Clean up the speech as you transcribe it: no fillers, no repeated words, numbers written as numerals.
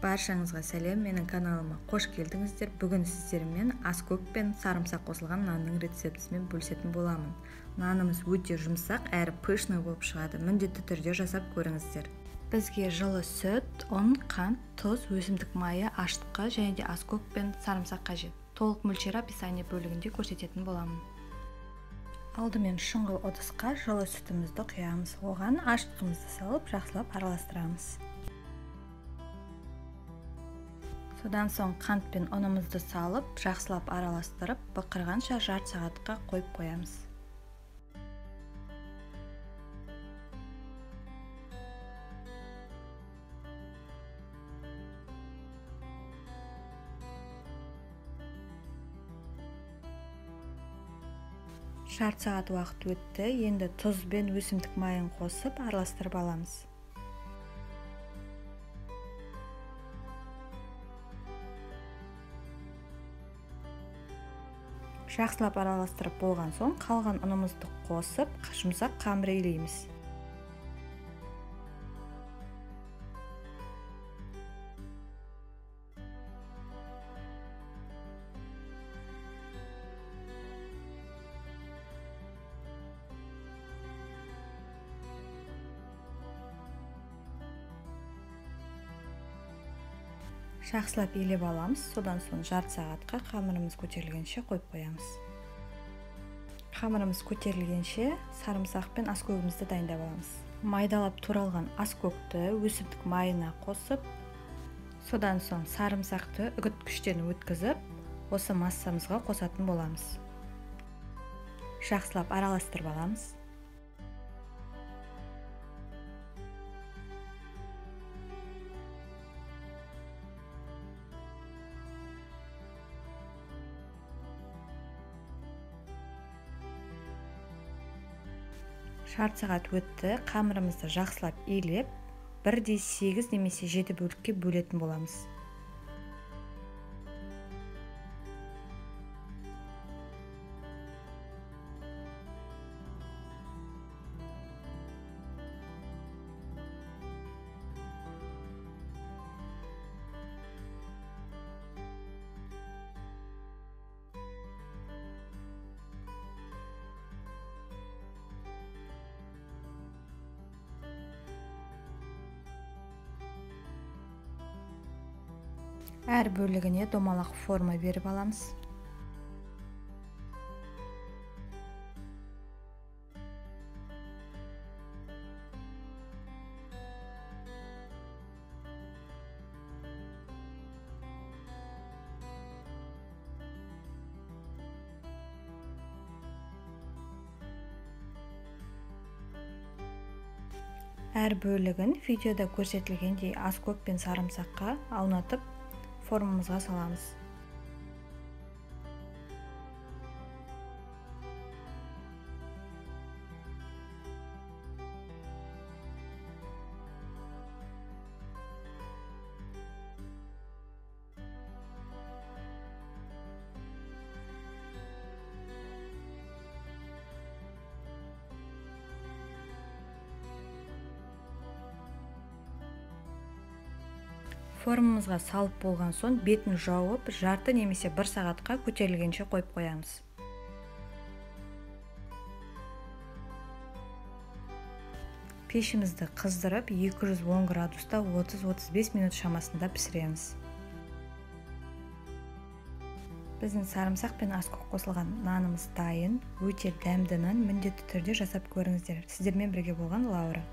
Баршаңызға сәлем, менің каналыма қош келдіңіздер. Бүгін сіздермен аскөк пен сарымсақ қосылған нанның рецептісімен бөлісетін боламын. Нанымыз өте жұмсақ әрі пышный болып шығады. Міндетті түрде жасап көріңіздер. Бізге жылы сүт, ұн, қант, тұз, өсімдік майы, ашытқы және де аскөк пен сарымсақ қажет. Толық мөлшері описание бөлігінде көрсететін боламын. Алдымен шұңғыл ыдысқа жылы сүтімізді құямыз. Оған ашытқымызды салып, жақсылап араластырамыз. Содан соң қант пен ұнымызды салып, жақсылап араластырып, бықырғанша жарты сағатқа қойып қоямыз. Жарты сағат уақыт өтті. Енді тұз бен өсімдік майын қосып араластырып аламыз. Жақсылап араластырып болған соң, қалған ұнымызды қосып, жұмсақ қамыр илейміз. Жақсылап илеп аламыз, содан соң жарты сағатқа қамырымыз көтерілгенше қойып қоямыз. Қамырымыз көтерілгенше сарымсақ пен аскөгімізді дайындап аламыз. Майдалап туралған аскөкті өсімдік майына қосып, содан соң сарымсақты үгіткіштен өткізіп, осы массамызға қосатын боламыз. Жақсылап араластырып аламыз. Жарты сағат өтті, қамырымызды жақсылап илеп, 1/8 немесе 7 бөлікке бөлетін боламыз. Әр бөлігіне домалақ форма беріп аламыз. Әр бөлігін видеода көрсетілгендей аскөк пен сарымсаққа аунатып, формамызға саламыз. Формамызға салып болған соң бетін жауып, жарты немесе 1 сағатқа көтерілгенше қойып қоямыз. Пешімізді қыздырып, 210 градуста 30-35 минут шамасында пісіреміз. Біздің сарымсақ пен аскөк қосылған нанымыз дайын, өте дәмді нан, міндетті түрде жасап көріңіздер. Сіздермен бірге болған Лаура.